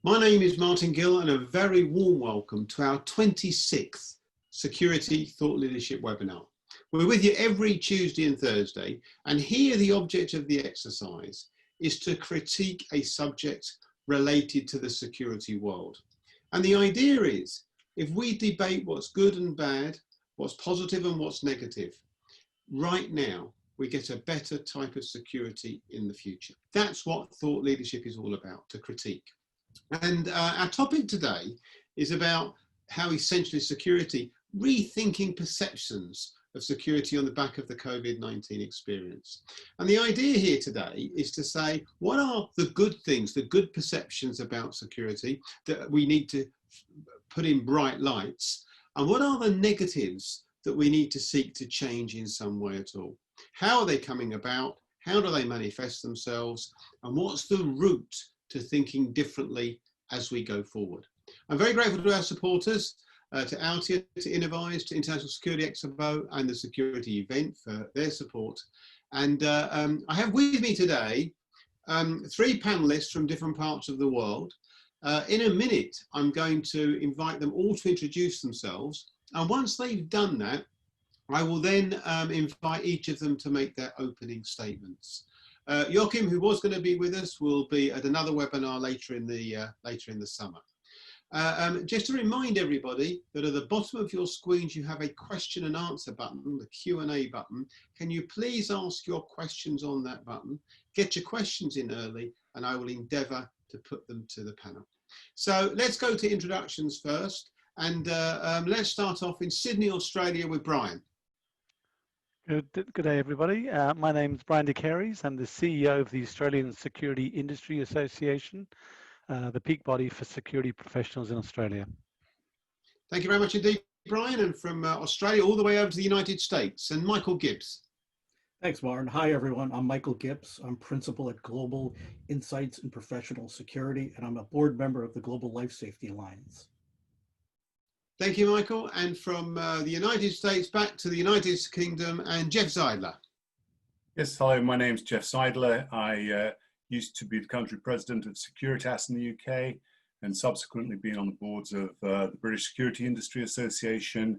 My name is Martin Gill and a very warm welcome to our 26th Security Thought Leadership webinar. We're with you every Tuesday and Thursday, and here the object of the exercise is to critique a subject related to the security world. And the idea is, if we debate what's good and bad, what's positive and what's negative, right now we get a better type of security in the future. That's what thought leadership is all about, to critique. And our topic today is about how essentially security, rethinking perceptions of security on the back of the Covid-19 experience. And the idea here today is to say, what are the good things, the good perceptions about security that we need to put in bright lights? And what are the negatives that we need to seek to change in some way at all? How are they coming about? How do they manifest themselves? And what's the route to thinking differently as we go forward? I'm very grateful to our supporters, to Altia, to Innovise, to International Security Expo and the Security Event for their support. And I have with me today three panelists from different parts of the world. In a minute, I'm going to invite them all to introduce themselves. And once they've done that, I will then invite each of them to make their opening statements. Joachim, who was going to be with us, will be at another webinar later in the summer. Just to remind everybody that at the bottom of your screens you have a question and answer button, the Q&A button. Can you please ask your questions on that button? Get your questions in early and I will endeavour to put them to the panel. So let's go to introductions first, and let's start off in Sydney, Australia with Brian. Good day, everybody. My name is Brian DeCaries. I'm the CEO of the Australian Security Industry Association, the peak body for security professionals in Australia. Thank you very much indeed, Brian. And from Australia all the way over to the United States, and Michael Gibbs. Thanks, Martin. Hi, everyone. I'm Michael Gibbs. I'm principal at Global Insights in Professional Security, and I'm a board member of the Global Life Safety Alliance. Thank you, Michael. And from the United States back to the United Kingdom, and Jeff Sadler. Yes, hello, my name's Jeff Sadler. I used to be the country president of Securitas in the UK and subsequently been on the boards of the British Security Industry Association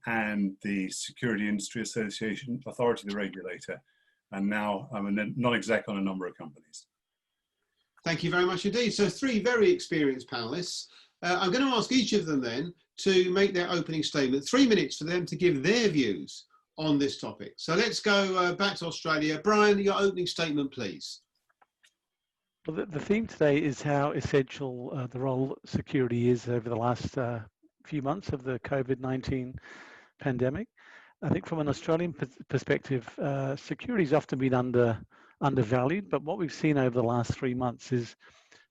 and the Security Industry Association Authority, the regulator. And now I'm a non-exec on a number of companies. Thank you very much indeed. So three very experienced panelists. I'm going to ask each of them then to make their opening statement. 3 minutes for them to give their views on this topic. So let's go back to Australia. Brian, your opening statement, please. Well, the theme today is how essential the role security is over the last few months of the COVID-19 pandemic. I think from an Australian perspective, security has often been undervalued, but what we've seen over the last 3 months is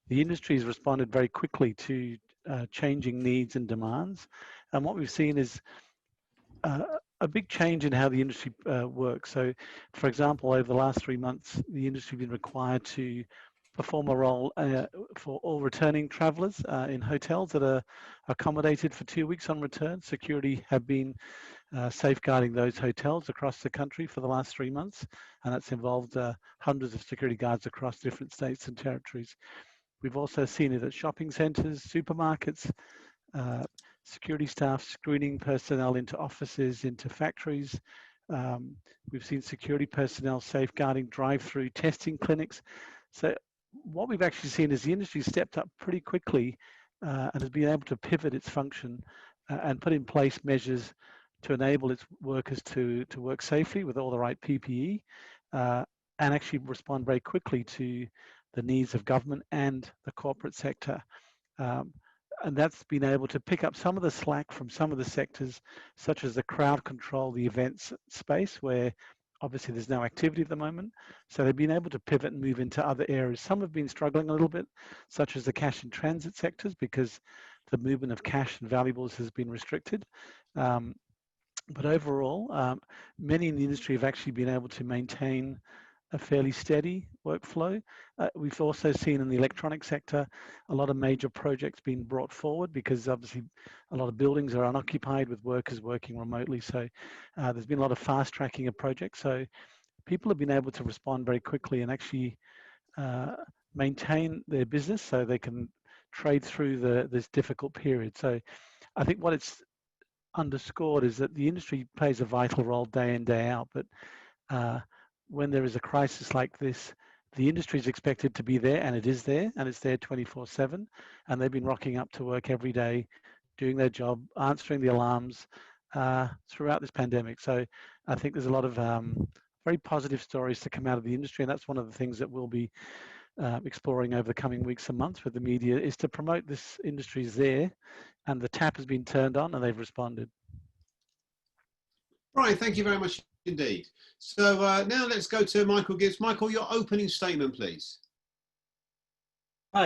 the industry has responded very quickly to changing needs and demands. And what we've seen is a big change in how the industry works. So, for example, over the last 3 months, the industry has been required to perform a role for all returning travellers in hotels that are accommodated for 2 weeks on return. Security have been safeguarding those hotels across the country for the last 3 months, and that's involved hundreds of security guards across different states and territories. We've also seen it at shopping centres, supermarkets, security staff screening personnel into offices, into factories. We've seen security personnel safeguarding drive-through testing clinics. So what we've actually seen is the industry stepped up pretty quickly and has been able to pivot its function and put in place measures to enable its workers to work safely with all the right PPE and actually respond very quickly to the needs of government and the corporate sector. And that's been able to pick up some of the slack from some of the sectors, such as the crowd control, the events space, where obviously there's no activity at the moment. So they've been able to pivot and move into other areas. Some have been struggling a little bit, such as the cash and transit sectors, because the movement of cash and valuables has been restricted. But overall, many in the industry have actually been able to maintain a fairly steady workflow. We've also seen in the electronic sector a lot of major projects being brought forward because obviously a lot of buildings are unoccupied with workers working remotely. So there's been a lot of fast tracking of projects. So people have been able to respond very quickly and actually maintain their business so they can trade through this difficult period. So I think what it's underscored is that the industry plays a vital role day in, day out, but when there is a crisis like this, the industry is expected to be there, and it is there, and it's there 24/7, and they've been rocking up to work every day, doing their job, answering the alarms throughout this pandemic. So I think there's a lot of very positive stories to come out of the industry, and that's one of the things that we'll be exploring over the coming weeks and months with the media, is to promote this industry's there, and the tap has been turned on and they've responded. Brian, thank you very much indeed. So now let's go to Michael Gibbs. Michael, your opening statement, please.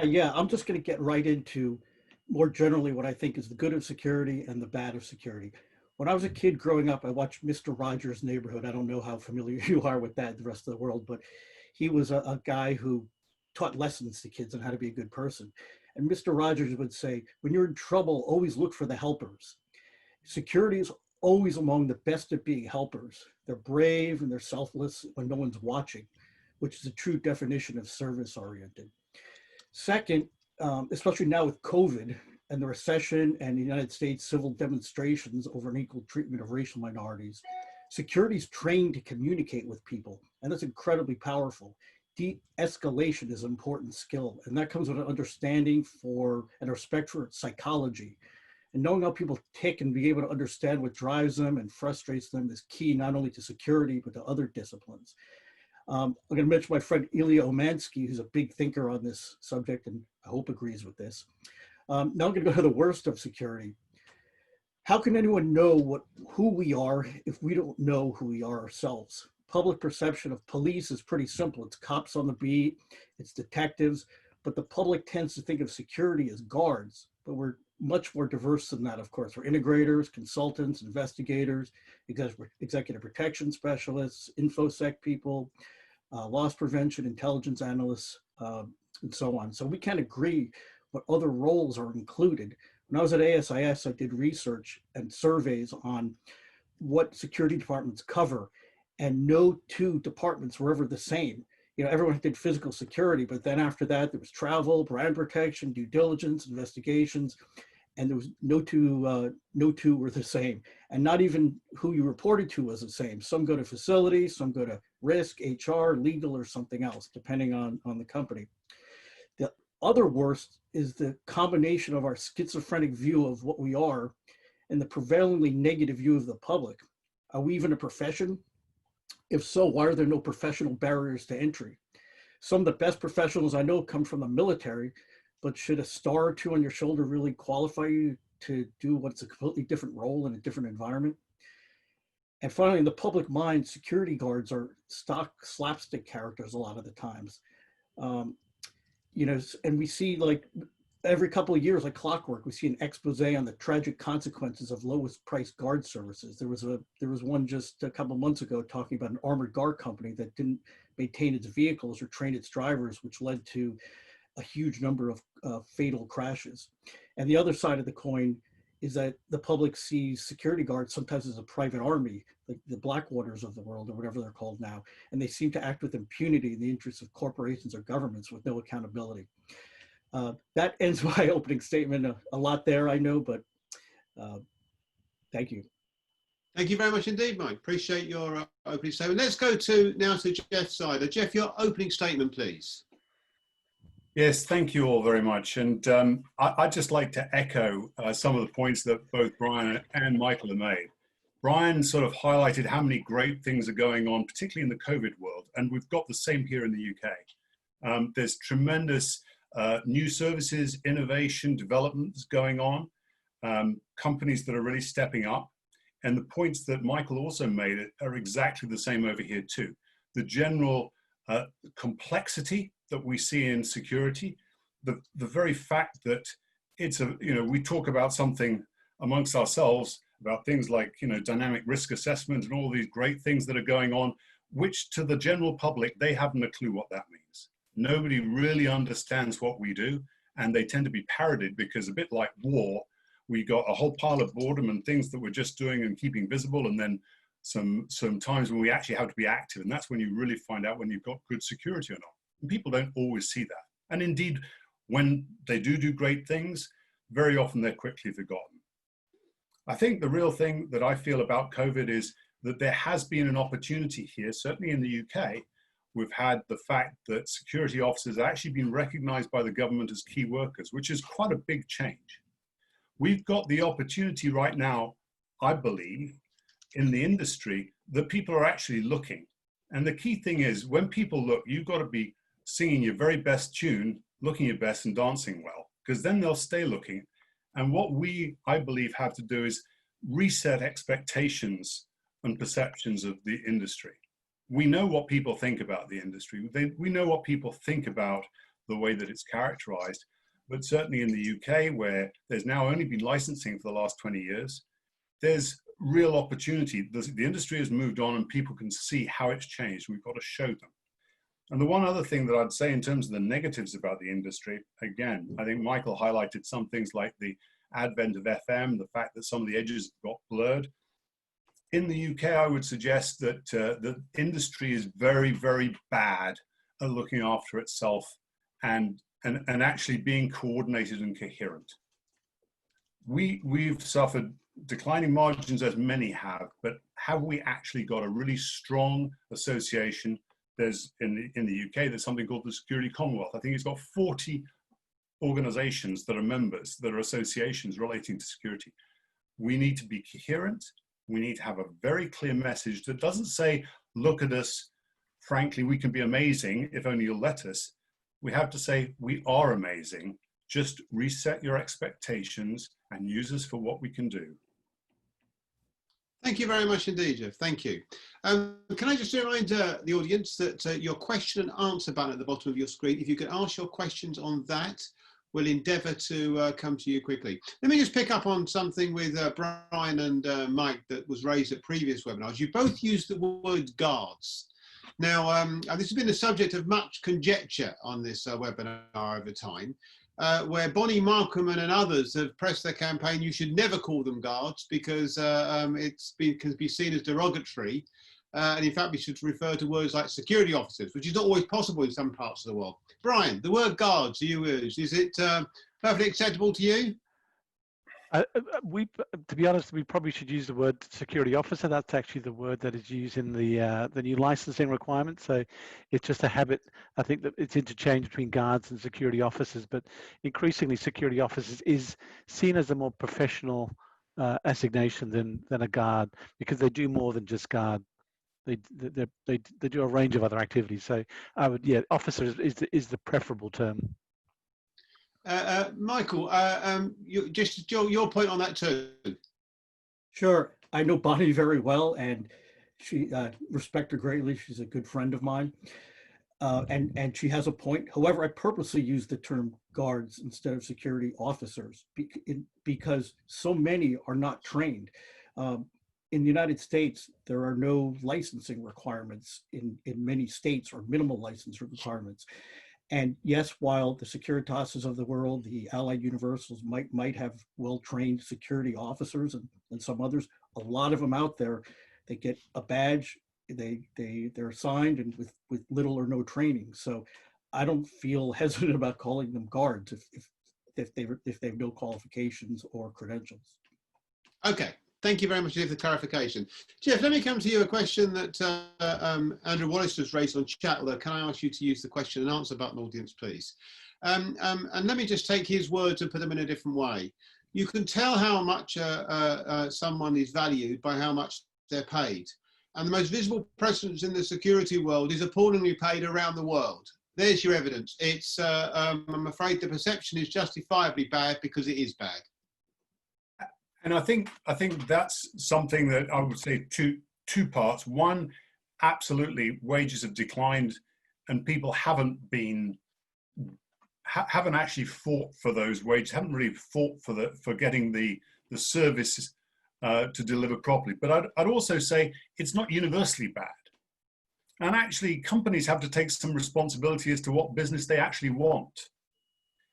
Yeah, I'm just going to get right into more generally what I think is the good of security and the bad of security. When I was a kid growing up, I watched Mr. Rogers' Neighborhood. I don't know how familiar you are with that, the rest of the world, but he was a guy who taught lessons to kids on how to be a good person. And Mr. Rogers would say, when you're in trouble, always look for the helpers. Security is always among the best at being helpers. They're brave and they're selfless when no one's watching, which is a true definition of service-oriented. Second, especially now with COVID and the recession and the United States civil demonstrations over unequal treatment of racial minorities, security is trained to communicate with people, and that's incredibly powerful. De-escalation is an important skill, and that comes with an understanding for and respect for psychology. And knowing how people tick and be able to understand what drives them and frustrates them is key not only to security, but to other disciplines. I'm going to mention my friend Ilya Omansky, who's a big thinker on this subject, and I hope agrees with this. Now I'm going to go to the worst of security. How can anyone know who we are if we don't know who we are ourselves? Public perception of police is pretty simple. It's cops on the beat, it's detectives, but the public tends to think of security as guards, but we're much more diverse than that, of course. We're integrators, consultants, investigators, executive protection specialists, InfoSec people, loss prevention, intelligence analysts, and so on. So we can't agree what other roles are included. When I was at ASIS, I did research and surveys on what security departments cover, and no two departments were ever the same. You know, everyone did physical security, but then after that, there was travel, brand protection, due diligence, investigations, and there was no two were the same. And not even who you reported to was the same. Some go to facilities, some go to risk, HR, legal, or something else, depending on the company. The other worst is the combination of our schizophrenic view of what we are and the prevalently negative view of the public. Are we even a profession? If so, why are there no professional barriers to entry? Some of the best professionals I know come from the military, but should a star or two on your shoulder really qualify you to do what's a completely different role in a different environment? And finally, in the public mind, security guards are stock slapstick characters a lot of the times. You know, and we see, like, every couple of years, like clockwork, we see an expose on the tragic consequences of lowest priced guard services. There was one just a couple of months ago talking about an armored guard company that didn't maintain its vehicles or train its drivers, which led to a huge number of fatal crashes. And the other side of the coin is that the public sees security guards sometimes as a private army, like the Blackwaters of the world or whatever they're called now. And they seem to act with impunity in the interests of corporations or governments with no accountability. That ends my opening statement. A lot there, I know, but thank you. Thank you very much indeed, Mike. Appreciate your opening statement. Let's go now to Jeff Sadler. Jeff, your opening statement, please. Yes, thank you all very much. And I'd just like to echo some of the points that both Brian and Michael have made. Brian sort of highlighted how many great things are going on, particularly in the COVID world, and we've got the same here in the UK. There's tremendous new services, innovation, developments going on, companies that are really stepping up. And the points that Michael also made are exactly the same over here too. The general complexity that we see in security, the very fact that it's we talk about something amongst ourselves about things like, dynamic risk assessment and all these great things that are going on, which to the general public, they haven't a clue what that means. Nobody really understands what we do, and they tend to be parodied because, a bit like war, we got a whole pile of boredom and things that we're just doing and keeping visible, and then some times when we actually have to be active, and that's when you really find out when you've got good security or not. And people don't always see that. And indeed, when they do great things, very often they're quickly forgotten. I think the real thing that I feel about COVID is that there has been an opportunity here, certainly in the UK. We've had the fact that security officers have actually been recognized by the government as key workers, which is quite a big change. We've got the opportunity right now, I believe, in the industry that people are actually looking. And the key thing is, when people look, you've got to be singing your very best tune, looking your best and dancing well, because then they'll stay looking. And what we, I believe, have to do is reset expectations and perceptions of the industry. We know what people think about the industry. We know what people think about the way that it's characterized, but certainly in the UK, where there's now only been licensing for the last 20 years, there's real opportunity. The industry has moved on and people can see how it's changed. We've got to show them. And the one other thing that I'd say in terms of the negatives about the industry, again, I think Michael highlighted some things like the advent of FM, the fact that some of the edges got blurred. In the UK, I would suggest that the industry is very, very bad at looking after itself and actually being coordinated and coherent. We've suffered declining margins, as many have, but have we actually got a really strong association? There's in the UK, there's something called the Security Commonwealth. I think it's got 40 organizations that are members, that are associations relating to security. We need to be coherent. We need to have a very clear message that doesn't say, look at us, frankly, we can be amazing if only you'll let us. We have to say, we are amazing. Just reset your expectations and use us for what we can do. Thank you very much indeed, Jeff. Thank you. Can I just remind the audience that your question and answer button at the bottom of your screen, if you could ask your questions on that, we'll endeavour to come to you quickly. Let me just pick up on something with Brian and Mike that was raised at previous webinars. You both used the word guards. Now, this has been the subject of much conjecture on this webinar over time, where Bonnie Markham and others have pressed their campaign, you should never call them guards because can be seen as derogatory. And in fact, we should refer to words like security officers, which is not always possible in some parts of the world. Brian, the word guards you use, is it perfectly acceptable to you? To be honest, we probably should use the word security officer. That's actually the word that is used in the new licensing requirements. So it's just a habit. I think that it's interchange between guards and security officers, but increasingly security officers is seen as a more professional assignation than a guard, because they do more than just guard. They do a range of other activities. So I would, yeah, officer is the preferable term. Michael, just your point on that too. Sure. I know Bonnie very well, and she respect her greatly. She's a good friend of mine, and she has a point. However, I purposely use the term guards instead of security officers because so many are not trained. In the United States, there are no licensing requirements in many states, or minimal license requirements. And yes, while the Securitases of the world, the Allied Universals might have well-trained security officers and some others, a lot of them out there, they get a badge, they're assigned and with little or no training. So I don't feel hesitant about calling them guards if they have no qualifications or credentials. Okay. Thank you very much for the clarification. Jeff, let me come to you, a question that Andrew Wallace has raised on chat, although can I ask you to use the question and answer button, audience, please? And let me just take his words and put them in a different way. You can tell how much someone is valued by how much they're paid. And the most visible precedence in the security world is appallingly paid around the world. There's your evidence. It's, I'm afraid the perception is justifiably bad because it is bad. And I think that's something that I would say two parts. One, absolutely, wages have declined, and people haven't actually fought for those wages. Haven't really fought for getting the services to deliver properly. But I'd also say it's not universally bad. And actually, companies have to take some responsibility as to what business they actually want.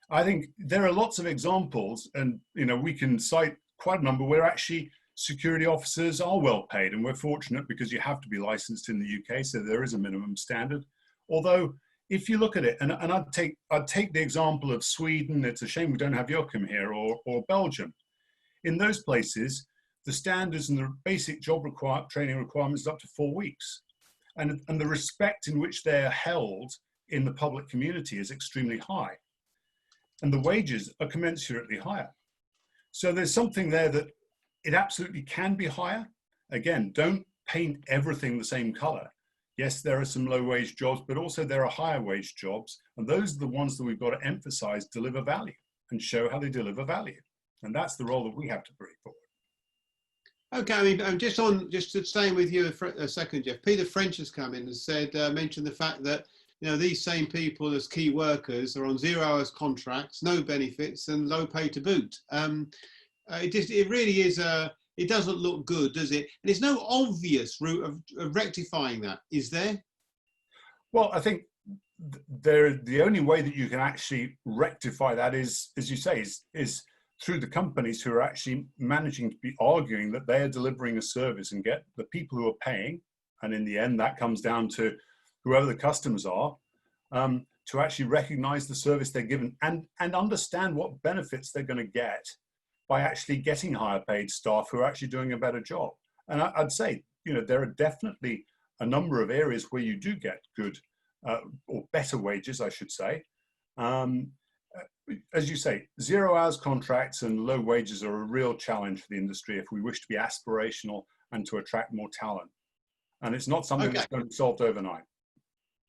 I think there are lots of examples, and we can cite quite a number where actually security officers are well paid, and we're fortunate because you have to be licensed in the UK, so there is a minimum standard. Although if you look at it, and I'd take the example of Sweden. It's a shame we don't have Joachim here, or Belgium. In those places, the standards and the basic job training requirements are up to 4 weeks, and the respect in which they are held in the public community is extremely high, and the wages are commensurately higher. So there's something there that it absolutely can be higher. Again, don't paint everything the same color. Yes, there are some low wage jobs, but also there are higher wage jobs. And those are the ones that we've got to emphasize deliver value and show how they deliver value. And that's the role that we have to bring forward. Okay, I mean, I'm just staying with you a second, Jeff. Peter French has come in and said, mentioned the fact that, you know, these same people as key workers are on 0 hours contracts, no benefits and low pay to boot. It really is it doesn't look good, does it? And there's no obvious route of rectifying that, is there? Well, I think the only way that you can actually rectify that is, as you say, is through the companies who are actually managing to be arguing that they are delivering a service and get the people who are paying, and in the end that comes down to whoever the customers are, to actually recognize the service they're given and understand what benefits they're going to get by actually getting higher paid staff who are actually doing a better job. And I'd say, you know, there are definitely a number of areas where you do get good or better wages, I should say. As you say, 0 hours contracts and low wages are a real challenge for the industry if we wish to be aspirational and to attract more talent. And it's not something that's going to be solved overnight.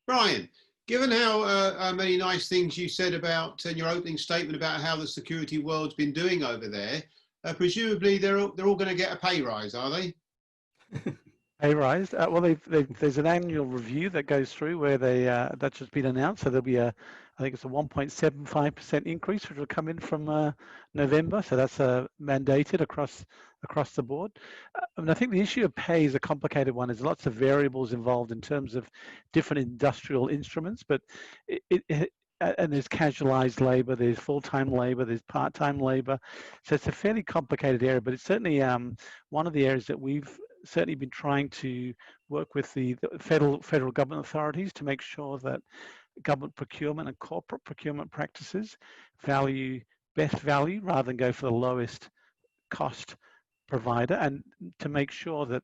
Brian, given how many nice things you said about in your opening statement about how the security world's been doing over there, presumably they're all going to get a pay rise, are they? Pay rise? Well, there's an annual review that goes through where that's just been announced. So there'll be I think it's a 1.75% increase, which will come in from November. So that's mandated across the board. I mean, I think the issue of pay is a complicated one. There's lots of variables involved in terms of different industrial instruments, but and there's casualized labor, there's full-time labor, there's part-time labor. So it's a fairly complicated area, but it's certainly one of the areas that we've certainly been trying to work with the federal government authorities to make sure that government procurement and corporate procurement practices value best value rather than go for the lowest cost provider, and to make sure that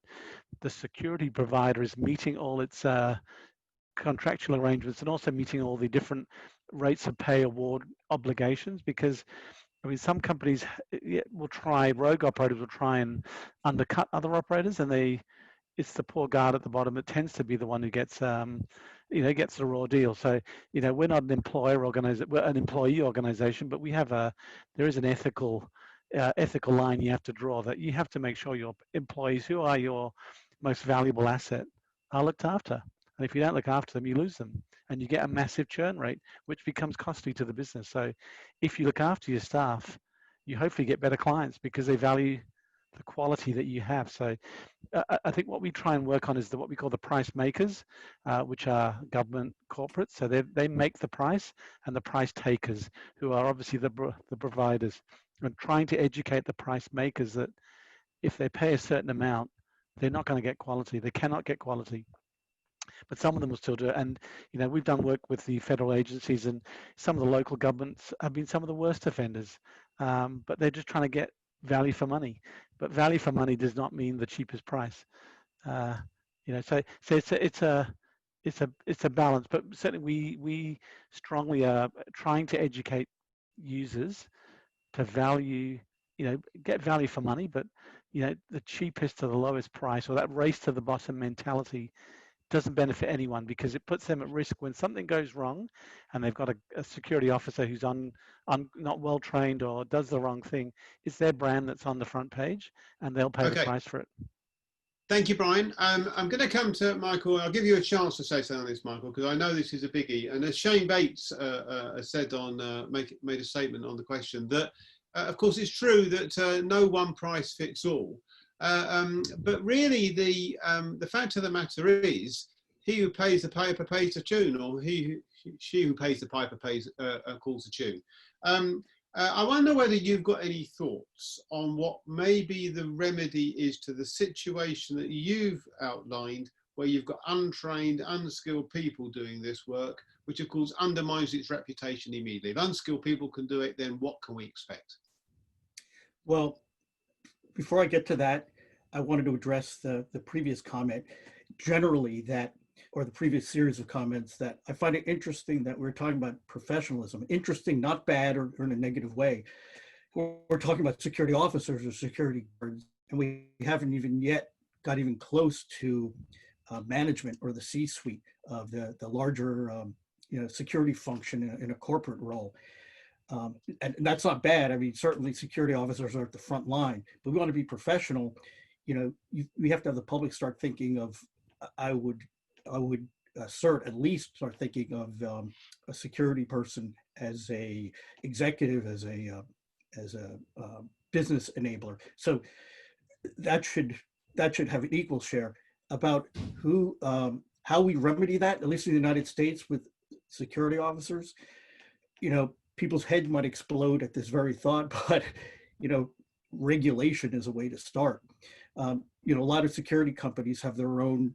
the security provider is meeting all its contractual arrangements and also meeting all the different rates of pay award obligations. Because I mean, some companies rogue operators will try and undercut other operators, and it's the poor guard at the bottom that tends to be the one who gets gets the raw deal. So, you know, we're not an employer organization, we're an employee organization, but there is an ethical line you have to draw, that you have to make sure your employees, who are your most valuable asset, are looked after. And if you don't look after them, you lose them, and you get a massive churn rate, which becomes costly to the business. So if you look after your staff, you hopefully get better clients because they value the quality that you have. So I think what we try and work on is what we call the price makers, which are government corporates. So they make the price, and the price takers, who are obviously the providers, and trying to educate the price makers that if they pay a certain amount, they're not going to get quality. They cannot get quality. But some of them will still do it. And, you know, we've done work with the federal agencies, and some of the local governments have been some of the worst offenders. But they're just trying to get value for money. But value for money does not mean the cheapest price. You know, so it's a balance. But certainly we strongly are trying to educate users to value, you know, get value for money, but, you know, the cheapest to the lowest price, or that race to the bottom mentality, doesn't benefit anyone, because it puts them at risk when something goes wrong and they've got a security officer who's not well trained or does the wrong thing. It's their brand that's on the front page, and they'll pay the price for it. Thank you, Brian. I'm going to come to Michael. I'll give you a chance to say something on this, Michael, because I know this is a biggie. And as Shane Bates said made a statement on the question, that of course it's true that no one price fits all. But really, the fact of the matter is, he who pays the piper pays the tune, or she who pays the piper calls the tune. I wonder whether you've got any thoughts on what maybe the remedy is to the situation that you've outlined, where you've got untrained, unskilled people doing this work, which of course undermines its reputation immediately. If unskilled people can do it, then what can we expect? Well, before I get to that, I wanted to address the previous comment. Generally, or the previous series of comments, that I find it interesting that we're talking about professionalism. Interesting, not bad or in a negative way. We're talking about security officers or security guards, and we haven't even yet got even close to management or the C-suite of the larger security function in a corporate role. And that's not bad. I mean, certainly security officers are at the front line, but we want to be professional. We have to have the public start thinking of, I would at least start thinking of a security person as a executive, as a business enabler. So that should have an equal share. About how we remedy that, at least in the United States with security officers. People's heads might explode at this very thought, but regulation is a way to start. A lot of security companies have their own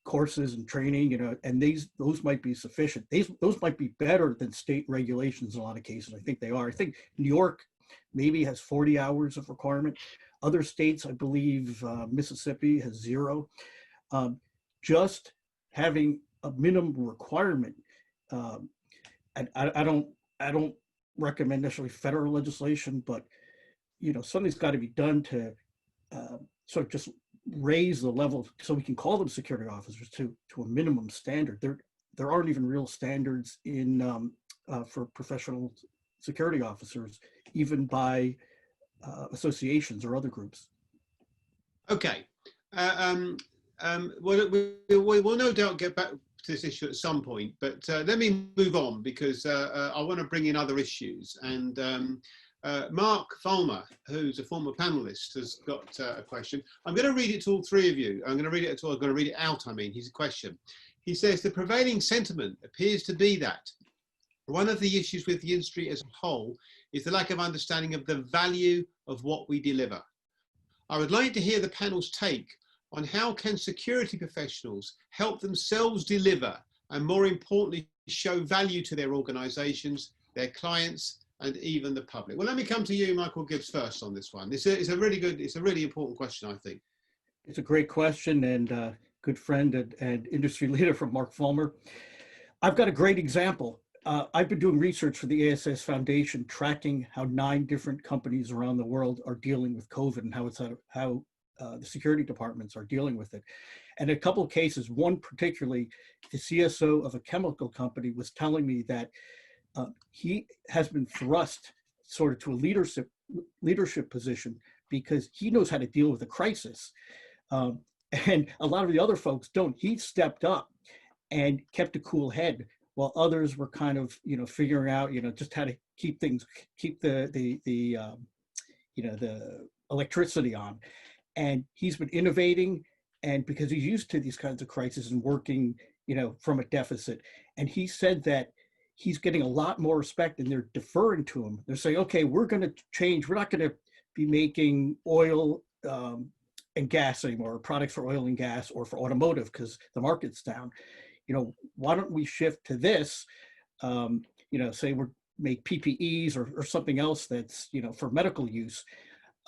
courses and training, and those might be sufficient. Those might be better than state regulations in a lot of cases. I think they are. I think New York maybe has 40 hours of requirement. Other states, I believe Mississippi has 0. Just having a minimum requirement. And I don't recommend necessarily federal legislation, but something's got to be done to sort of just raise the level so we can call them security officers to a minimum standard. There aren't even real standards for professional security officers, even by associations or other groups. Okay. We'll no doubt get back to this issue at some point, but let me move on, because I want to bring in other issues. And Mark Fulmer, who's a former panelist, has got a question. I'm going to read it to all three of you. I'm going to read it out. His question. He says, the prevailing sentiment appears to be that one of the issues with the industry as a whole is the lack of understanding of the value of what we deliver. I would like to hear the panel's take on how can security professionals help themselves deliver, and more importantly, show value to their organizations, their clients, and even the public. Well, let me come to you, Michael Gibbs, first on this one. It's a really important question, I think. It's a great question, and good friend and industry leader from Mark Fulmer. I've got a great example. I've been doing research for the ASS Foundation, tracking how 9 different companies around the world are dealing with COVID and how the security departments are dealing with it. And in a couple of cases, one particularly, the CSO of a chemical company was telling me that he has been thrust sort of to a leadership position because he knows how to deal with a crisis. And a lot of the other folks don't. He stepped up and kept a cool head, while others were kind of, figuring out, just how to keep the electricity on. And he's been innovating, and because he's used to these kinds of crises and working, from a deficit. And he said that he's getting a lot more respect, and they're deferring to him. They're saying, okay, we're going to change. We're not going to be making oil and gas anymore, or products for oil and gas or for automotive because the market's down. Why don't we shift to this, say we make PPEs or something else that's, for medical use.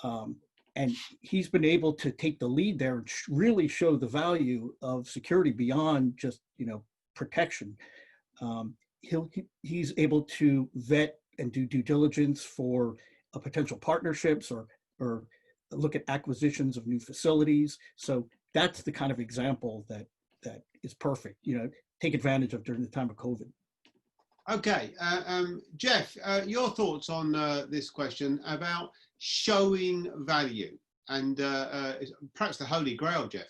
And he's been able to take the lead there and really show the value of security beyond just, protection. He's able to vet and do due diligence for potential partnerships or look at acquisitions of new facilities. So that's the kind of example that is perfect, take advantage of during the time of COVID. Okay, Jeff, your thoughts on this question about showing value and perhaps the holy grail, Jeff?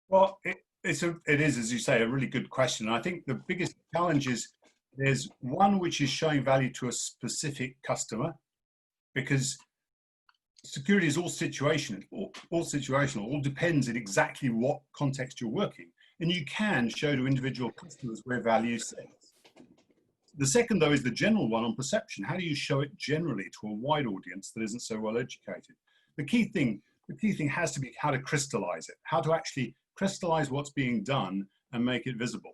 Well, it is, as you say, a really good question. I think the biggest challenge is there's one which is showing value to a specific customer, because security is all situational, all depends in exactly what context you're working. And you can show to individual customers where value sits. The second, though, is the general one on perception. How do you show it generally to a wide audience that isn't so well educated? The key thing has to be how to crystallize it, how to actually crystallize what's being done and make it visible.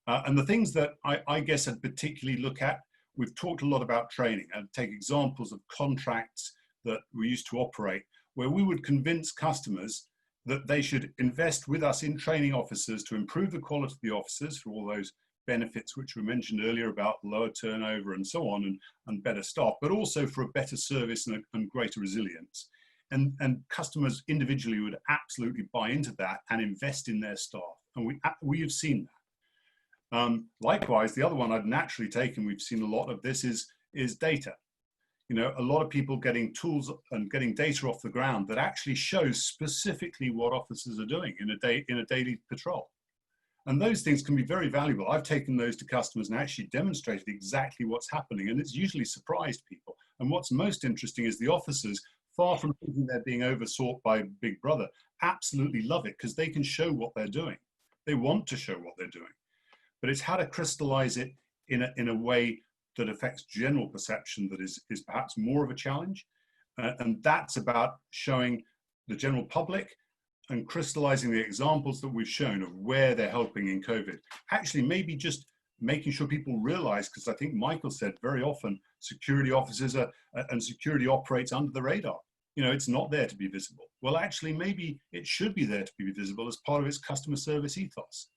And the things that I guess I'd particularly look at, we've talked a lot about training. I'd take examples of contracts that we used to operate, where we would convince customers that they should invest with us in training officers to improve the quality of the officers for all those benefits which were mentioned earlier about lower turnover and so on, and better staff, but also for a better service and greater resilience. And customers individually would absolutely buy into that and invest in their staff. And we have seen that. Likewise, the other one I'd naturally take, and we've seen a lot of this, is data. You know, a lot of people getting tools and getting data off the ground that actually shows specifically what officers are doing in a daily patrol. And those things can be very valuable. I've taken those to customers and actually demonstrated exactly what's happening, and it's usually surprised people. And what's most interesting is the officers, far from thinking they're being oversought by Big Brother, absolutely love it because they can show what they're doing. They want to show what they're doing. But it's how to crystallize it in a way that affects general perception that is perhaps more of a challenge. And that's about showing the general public and crystallizing the examples that we've shown of where they're helping in COVID. Actually, maybe just making sure people realize, because I think Michael said very often, security officers and security operates under the radar. You know, it's not there to be visible. Well, actually, maybe it should be there to be visible as part of its customer service ethos.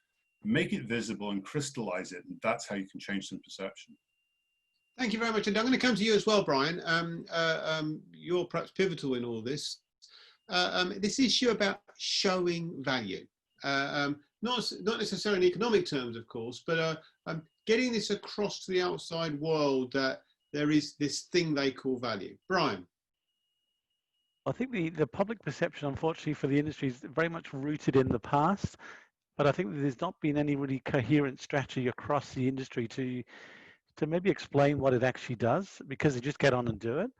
Make it visible and crystallize it, and that's how you can change some perception. Thank you very much. And I'm going to come to you as well, Brian. You're perhaps pivotal in all this. This issue about showing value, not necessarily in economic terms, of course, but getting this across to the outside world that there is this thing they call value. Brian. I think the public perception, unfortunately, for the industry is very much rooted in the past, but I think there's not been any really coherent strategy across the industry to maybe explain what it actually does, because they just get on and do it.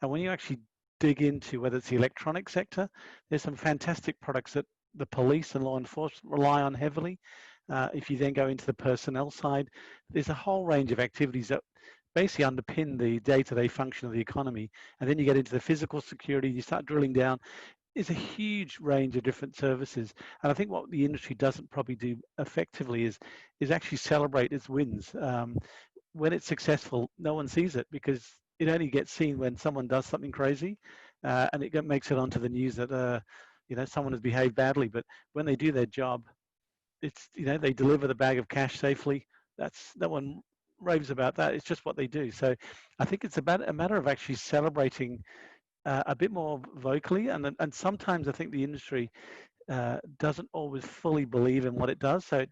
And when you actually dig into whether it's the electronic sector, there's some fantastic products that the police and law enforcement rely on heavily. If you then go into the personnel side, there's a whole range of activities that basically underpin the day-to-day function of the economy. And then you get into the physical security, you start drilling down. It's a huge range of different services. And I think what the industry doesn't probably do effectively is actually celebrate its wins. When it's successful, no one sees it because it only gets seen when someone does something crazy, and it makes it onto the news that someone has behaved badly. But when they do their job, it's they deliver the bag of cash safely. That's no one raves about that. It's just what they do. So I think it's about a matter of actually celebrating a bit more vocally, and sometimes I think the industry doesn't always fully believe in what it does, so it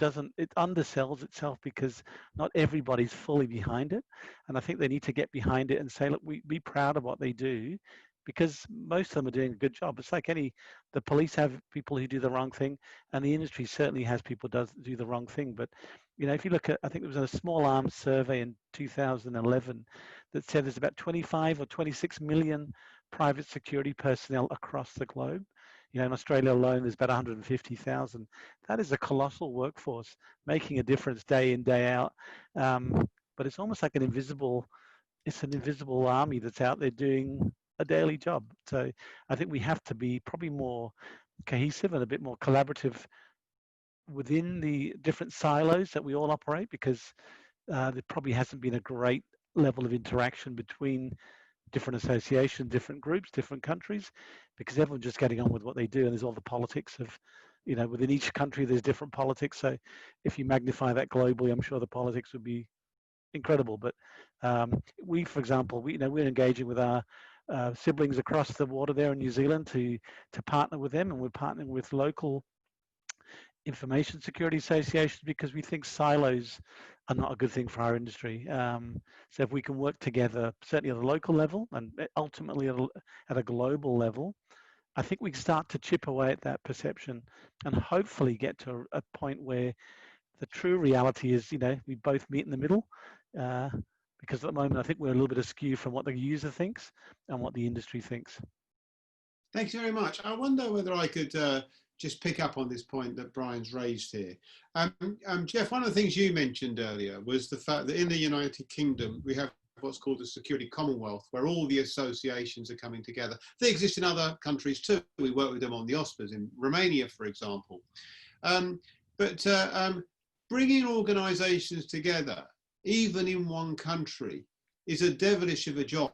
undersells itself because not everybody's fully behind it. And I think they need to get behind it and say, look, we be proud of what they do, because most of them are doing a good job. It's like the police have people who do the wrong thing, and the industry certainly has people do the wrong thing. But if you look at, I think there was a small arms survey in 2011 that said there's about 25 or 26 million private security personnel across the globe. In Australia alone, there's about 150,000. That is a colossal workforce making a difference day in, day out. But it's almost like an invisible army that's out there doing a daily job. So I think we have to be probably more cohesive and a bit more collaborative within the different silos that we all operate, because there probably hasn't been a great level of interaction between different associations, different groups, different countries, because everyone's just getting on with what they do, and there's all the politics of, within each country there's different politics. So if you magnify that globally, I'm sure the politics would be incredible. But we, for example, we're engaging with our siblings across the water there in New Zealand to partner with them, and we're partnering with local information security associations because we think silos are not a good thing for our industry. So if we can work together, certainly at a local level and ultimately at a global level, I think we can start to chip away at that perception and hopefully get to a point where the true reality is, we both meet in the middle. Because at the moment, I think we're a little bit askew from what the user thinks and what the industry thinks. Thanks very much. I wonder whether I could just pick up on this point that Brian's raised here. Jeff, one of the things you mentioned earlier was the fact that in the United Kingdom, we have what's called the Security Commonwealth, where all the associations are coming together. They exist in other countries too. We work with them on the OSPAs in Romania, for example. But bringing organisations together, even in one country, is a devilish of a job.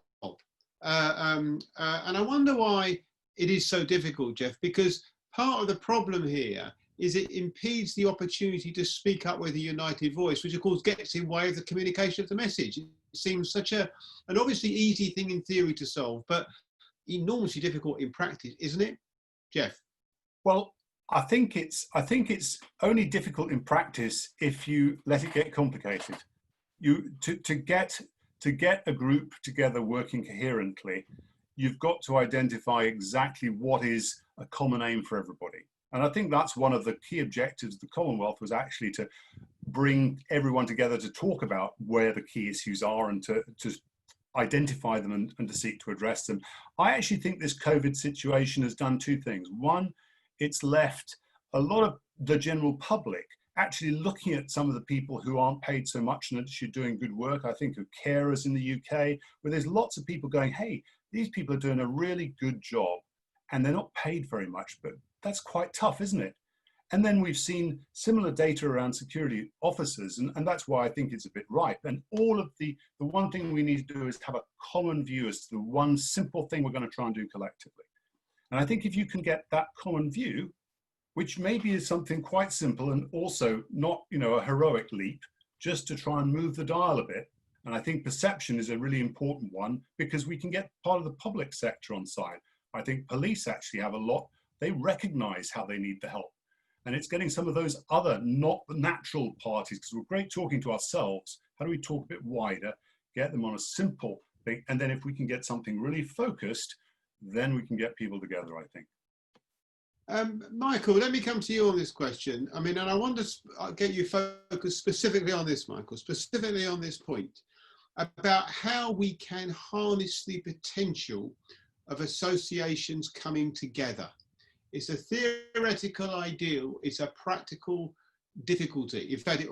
And I wonder why it is so difficult, Jeff, because part of the problem here is it impedes the opportunity to speak up with a united voice, which of course gets in the way of the communication of the message. It seems such an obviously easy thing in theory to solve, but enormously difficult in practice, isn't it, Jeff? Well, I think it's only difficult in practice if you let it get complicated. To get a group together working coherently, you've got to identify exactly what is a common aim for everybody. And I think that's one of the key objectives of the Commonwealth, was actually to bring everyone together to talk about where the key issues are and to identify them and to seek to address them. I actually think this COVID situation has done two things. One, it's left a lot of the general public actually looking at some of the people who aren't paid so much and actually doing good work. I think of carers in the UK, where there's lots of people going, hey, these people are doing a really good job and they're not paid very much, but that's quite tough, isn't it? And then we've seen similar data around security officers, and that's why I think it's a bit ripe. And all of the one thing we need to do is have a common view as to the one simple thing we're going to try and do collectively. And I think if you can get that common view, which maybe is something quite simple and also not, a heroic leap, just to try and move the dial a bit. And I think perception is a really important one, because we can get part of the public sector on side. I think police actually have a lot, they recognize how they need the help. And it's getting some of those other not natural parties, because we're great talking to ourselves. How do we talk a bit wider, get them on a simple thing? And then if we can get something really focused, then we can get people together, I think. Michael, let me come to you on this question. I mean, and I want to get you focused specifically on this, Michael, specifically on this point about how we can harness the potential of associations coming together. It's a theoretical ideal, it's a practical difficulty. In fact,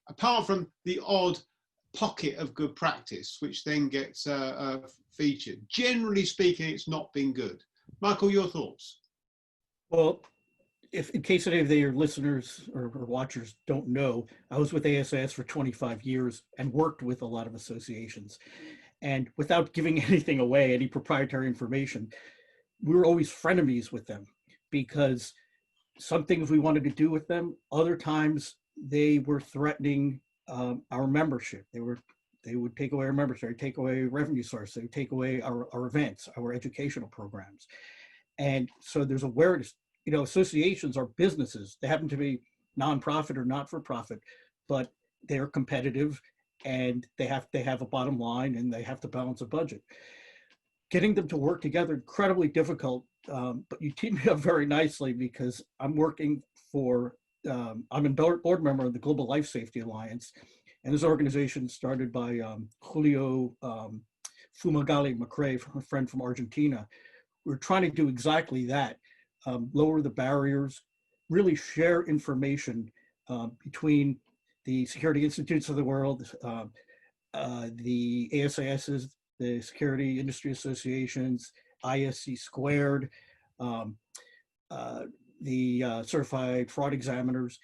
apart from the odd pocket of good practice, which then gets featured, generally speaking, it's not been good. Michael, your thoughts? Well, if in case any of your listeners or watchers don't know, I was with ASIS for 25 years and worked with a lot of associations. And without giving anything away, any proprietary information, we were always frenemies with them, because some things we wanted to do with them, other times they were threatening our membership. They would take away our membership, take away revenue source, they would take away our events, our educational programs. And so there's awareness, associations are businesses. They happen to be nonprofit or not-for-profit, but they're competitive and they have a bottom line and they have to balance a budget. Getting them to work together, incredibly difficult, but you team me up very nicely, because I'm working for, I'm a board member of the Global Life Safety Alliance, and this organization started by Julio Fumagalli Macrae, a friend from Argentina. We're trying to do exactly that, lower the barriers, really share information between the security institutes of the world, the ASISs, the security industry associations, ISC squared, the certified fraud examiners.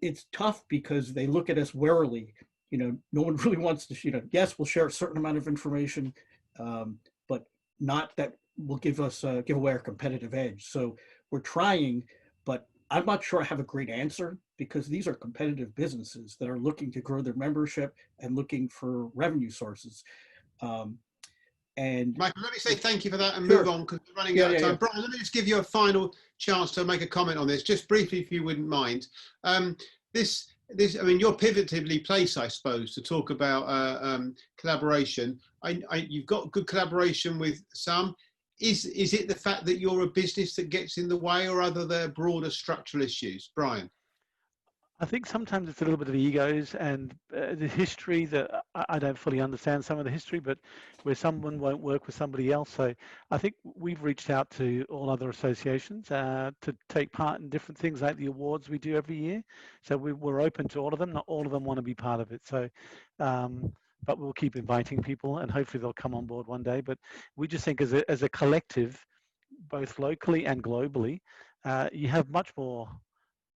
It's tough because they look at us warily. No one really wants to, yes, we'll share a certain amount of information, but not that will give away our competitive edge. So we're trying, but I'm not sure I have a great answer, because these are competitive businesses that are looking to grow their membership and looking for revenue sources. And Michael, let me say thank you for that and Sure. move on, because we're running out of time. Yeah. Brian, let me just give you a final chance to make a comment on this, just briefly, if you wouldn't mind. This, I mean, you're pivotably placed, I suppose, to talk about collaboration. You've got good collaboration with some. Is it the fact that you're a business that gets in the way, or are there broader structural issues? Brian? I think sometimes it's a little bit of egos and the history that I don't fully understand some of the history, but where someone won't work with somebody else. So I think we've reached out to all other associations to take part in different things like the awards we do every year. So we're open to all of them. Not all of them want to be part of it. So, but we'll keep inviting people and hopefully they'll come on board one day. But we just think as a collective, both locally and globally, you have much more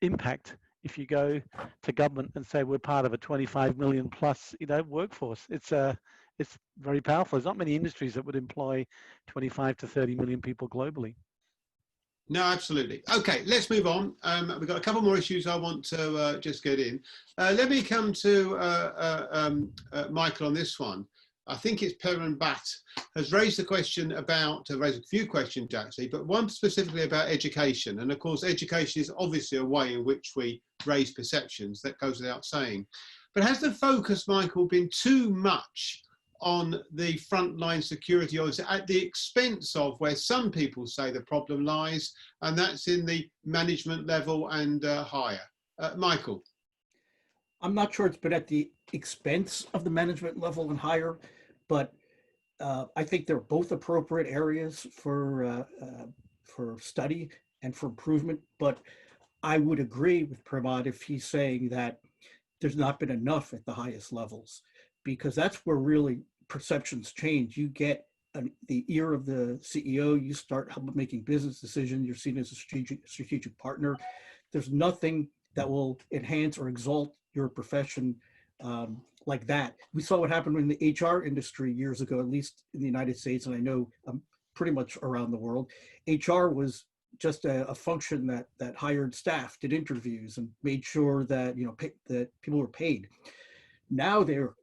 impact if you go to government and say we're part of a 25 million plus, workforce. It's very powerful. There's not many industries that would employ 25 to 30 million people globally. No, absolutely. Okay, let's move on. We've got a couple more issues I want to just get in. Let me come to Michael on this one. I think it's Perrin Bat has raised the question about, raised a few questions actually, but one specifically about education. And of course, education is obviously a way in which we raise perceptions, that goes without saying. But has the focus, Michael, been too much on the frontline security officer at the expense of where some people say the problem lies, and that's in the management level and higher? Michael. I'm not sure it's been at the expense of the management level and higher, but I think they're both appropriate areas for study and for improvement. But I would agree with Pramod if he's saying that there's not been enough at the highest levels, because that's where really perceptions change. You get the ear of the CEO, you start making business decisions, you're seen as a strategic partner. There's nothing that will enhance or exalt your profession like that. We saw what happened in the HR industry years ago, at least in the United States, and I know pretty much around the world. HR was just a function that hired staff, did interviews, and made sure that that people were paid. Now they're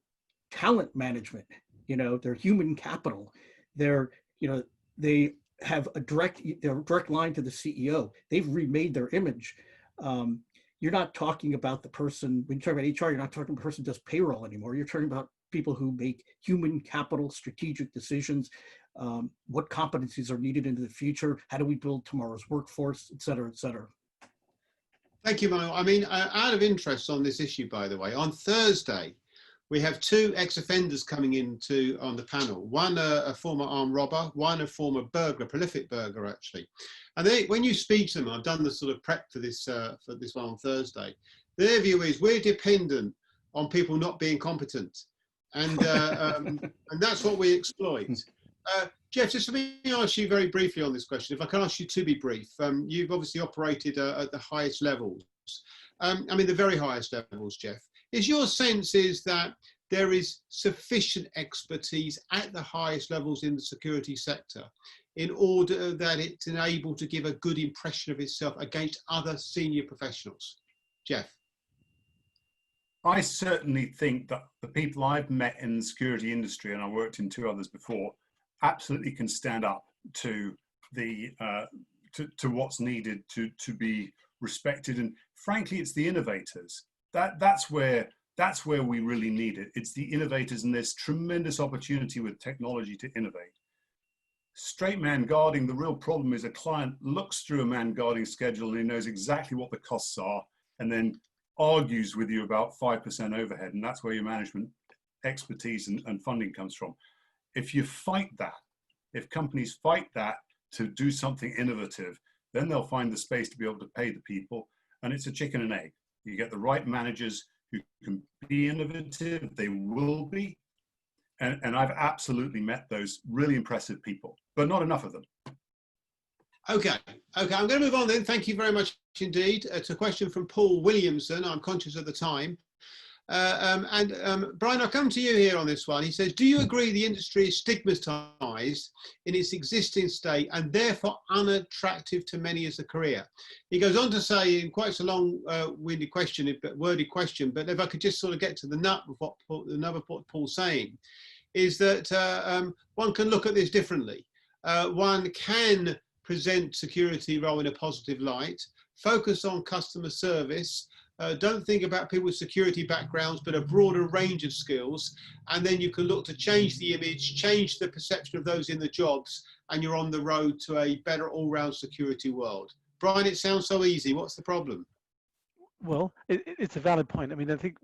talent management. They're human capital. They have a direct line to the CEO. They've remade their image. You're not talking about the person, when you talk about HR, you're not talking about the person who does payroll anymore. You're talking about people who make human capital strategic decisions. What competencies are needed into the future? How do we build tomorrow's workforce, et cetera, et cetera. Thank you, Michael. I mean, out of interest on this issue, by the way, on Thursday, we have two ex-offenders coming on the panel. One a former armed robber, one a former burglar, prolific burglar actually. And when you speak to them, I've done the sort of prep for this one on Thursday. Their view is we're dependent on people not being competent, and that's what we exploit. Jeff, just let me ask you very briefly on this question. If I can ask you to be brief, you've obviously operated at the highest levels. I mean, the very highest levels, Jeff. Is your sense is that there is sufficient expertise at the highest levels in the security sector in order that it's able to give a good impression of itself against other senior professionals? Jeff? I certainly think that the people I've met in the security industry, and I worked in two others before, absolutely can stand up to the to what's needed to be respected. And frankly, it's the innovators. That's where we really need it. It's the innovators, and there's tremendous opportunity with technology to innovate. Straight man guarding, the real problem is a client looks through a man guarding schedule and he knows exactly what the costs are, and then argues with you about 5% overhead, and that's where your management expertise and funding comes from. If you fight that, if companies fight that to do something innovative, then they'll find the space to be able to pay the people, and it's a chicken and egg. You get the right managers who can be innovative, they will be, and I've absolutely met those really impressive people, but not enough of them. Okay, I'm going to move on then. Thank you very much indeed. It's a question from Paul Williamson. I'm conscious of the time. Brian, I'll come to you here on this one. He says, do you agree the industry is stigmatized in its existing state and therefore unattractive to many as a career? He goes on to say, in quite a long-winded question, wordy question, but if I could just sort of get to the nut of what Paul's saying, is that one can look at this differently. One can present security role in a positive light, focus on customer service, don't think about people with security backgrounds, but a broader range of skills. And then you can look to change the image, change the perception of those in the jobs, and you're on the road to a better all-round security world. Brian, it sounds so easy. What's the problem? Well, it's a valid point. I mean, I think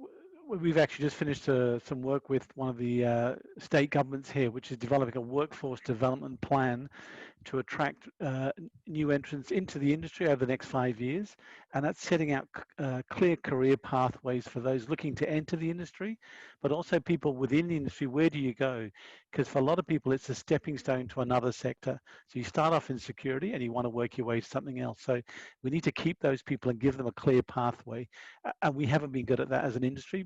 we've actually just finished some work with one of the state governments here, which is developing a workforce development plan to attract new entrants into the industry over the next 5 years. and that's setting out clear career pathways for those looking to enter the industry, but also people within the industry. Where do you go? Because for a lot of people, it's a stepping stone to another sector. So you start off in security and you want to work your way to something else. So we need to keep those people and give them a clear pathway. And we haven't been good at that as an industry.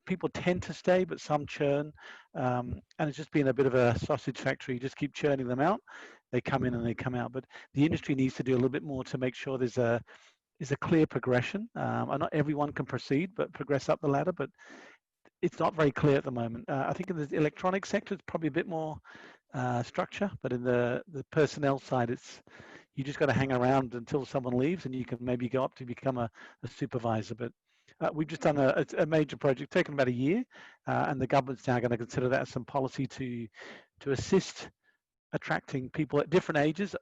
People tend to stay, but some churn. And it's just been a bit of a sausage factory. You just keep churning them out. They come in and they come out. But the industry needs to do a little bit more to make sure there's a clear progression. And not everyone can proceed, but progress up the ladder. But it's not very clear at the moment. I think in the electronic sector, it's probably a bit more structure. But in the personnel side, you just got to hang around until someone leaves, and you can maybe go up to become a supervisor. But we've just done a major project, taken about a year, and the government's now going to consider that as some policy to assist attracting people at different ages,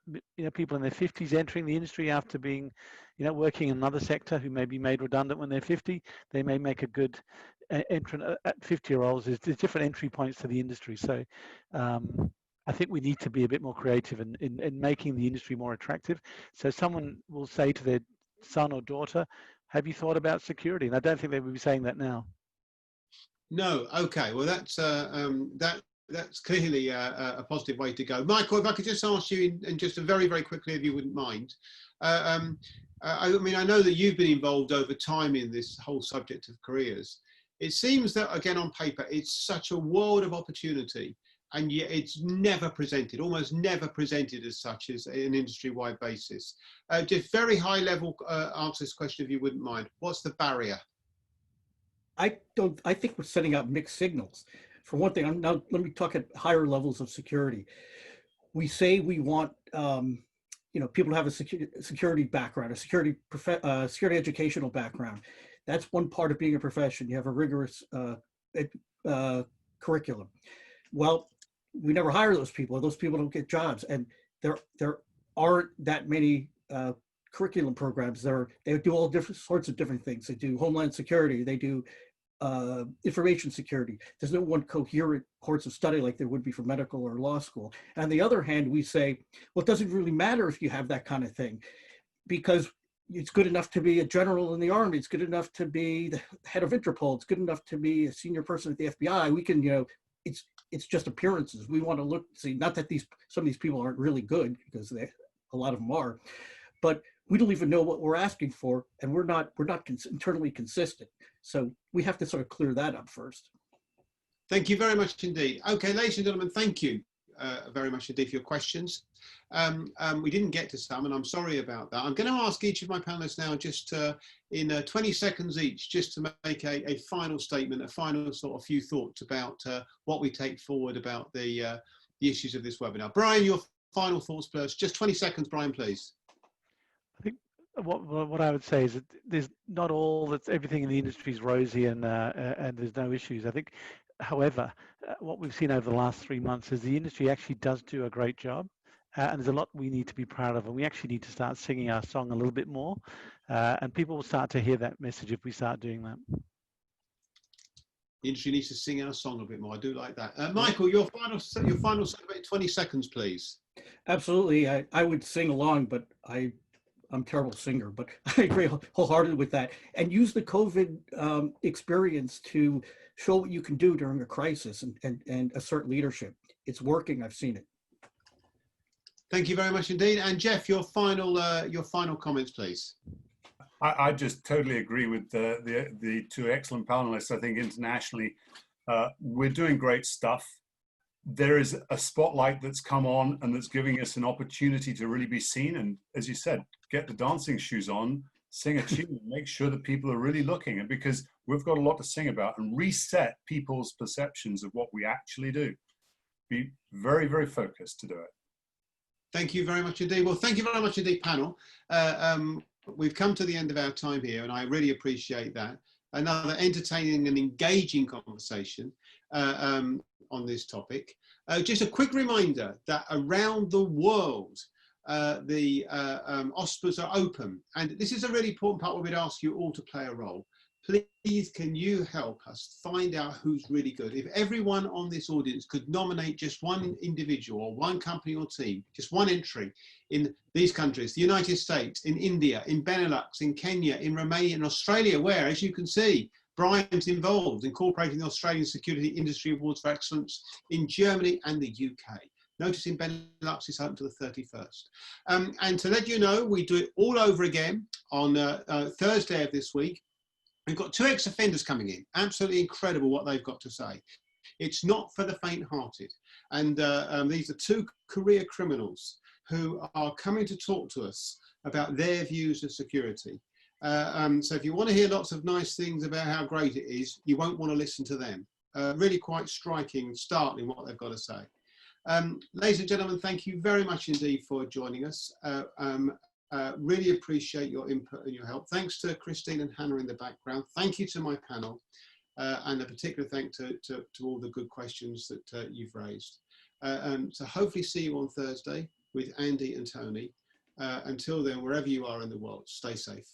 people in their 50s entering the industry after being, working in another sector, who may be made redundant when they're 50. They may make a good entrant at 50-year-olds. There's different entry points to the industry. So I think we need to be a bit more creative in making the industry more attractive. So someone will say to their son or daughter, have you thought about security? And I don't think they would be saying that now. No. Okay. Well, that's clearly a positive way to go. Michael, if I could just ask you, and just very, very quickly, if you wouldn't mind. I know that you've been involved over time in this whole subject of careers. It seems that, again, on paper, it's such a world of opportunity, and yet it's never presented, almost never presented as such as an industry-wide basis. Just very high level answer this question, if you wouldn't mind. What's the barrier? I think we're sending out mixed signals. For one thing, now let me talk at higher levels of security. We say we want people to have a security background, a security educational background. That's one part of being a profession. You have a rigorous curriculum. Well, we never hire those people. Those people don't get jobs, and there aren't that many curriculum programs. They do all different sorts of different things. They do homeland security. They do information security. There's no one coherent course of study like there would be for medical or law school. And on the other hand, we say, well, it doesn't really matter if you have that kind of thing, because it's good enough to be a general in the Army. It's good enough to be the head of Interpol. It's good enough to be a senior person at the FBI. We can, it's just appearances. We want to see, not that some of these people aren't really good, because a lot of them are, but we don't even know what we're asking for, and we're not internally consistent. So we have to sort of clear that up first. Thank you very much indeed. Okay, ladies and gentlemen, thank you very much indeed for your questions. We didn't get to some, and I'm sorry about that. I'm going to ask each of my panelists now, just in 20 seconds each, just to make a final statement, a final sort of few thoughts about what we take forward about the issues of this webinar. Brian, your final thoughts first. Just 20 seconds, Brian, please. I think what I would say is that there's not everything in the industry is rosy and there's no issues. I think, however, what we've seen over the last 3 months is the industry actually does do a great job, and there's a lot we need to be proud of, and we actually need to start singing our song a little bit more, and people will start to hear that message if we start doing that. The industry needs to sing our song a bit more. I do like that. Michael, your final 20 seconds, please. Absolutely. I would sing along, but I'm a terrible singer, but I agree wholeheartedly with that. And use the COVID experience to show what you can do during a crisis and assert leadership. It's working. I've seen it. Thank you very much indeed. And Jeff, your final comments, please. I just totally agree with the two excellent panelists. I think internationally, we're doing great stuff. There is a spotlight that's come on and that's giving us an opportunity to really be seen. And as you said, get the dancing shoes on, sing a tune, make sure that people are really looking. And because we've got a lot to sing about, and reset people's perceptions of what we actually do. Be very, very focused to do it. Thank you very much indeed. Well, thank you very much indeed, panel. We've come to the end of our time here, and I really appreciate that. Another entertaining and engaging conversation on this topic. Just a quick reminder that around the world, the OSPAs are open, and this is a really important part where we'd ask you all to play a role. please can you help us find out who's really good? If everyone on this audience could nominate just one individual or one company or team, just one entry in these countries, the United States, in India, in Benelux, in Kenya, in Romania, in Australia, where, as you can see, Brian's involved, incorporating the Australian Security Industry Awards for Excellence, in Germany and the UK. Notice in Benelux it's open to the 31st. And to let you know, we do it all over again on Thursday of this week. We've got 2 ex-offenders coming in. Absolutely incredible what they've got to say. It's not for the faint-hearted. And these are 2 career criminals who are coming to talk to us about their views of security. So if you want to hear lots of nice things about how great it is, you won't want to listen to them. Really quite striking and startling what they've got to say. Ladies and gentlemen, thank you very much indeed for joining us. Really appreciate your input and your help. Thanks to Christine and Hannah in the background. Thank you to my panel, and a particular thank to all the good questions that you've raised. So hopefully see you on Thursday with Andy and Tony. Until then, wherever you are in the world, stay safe.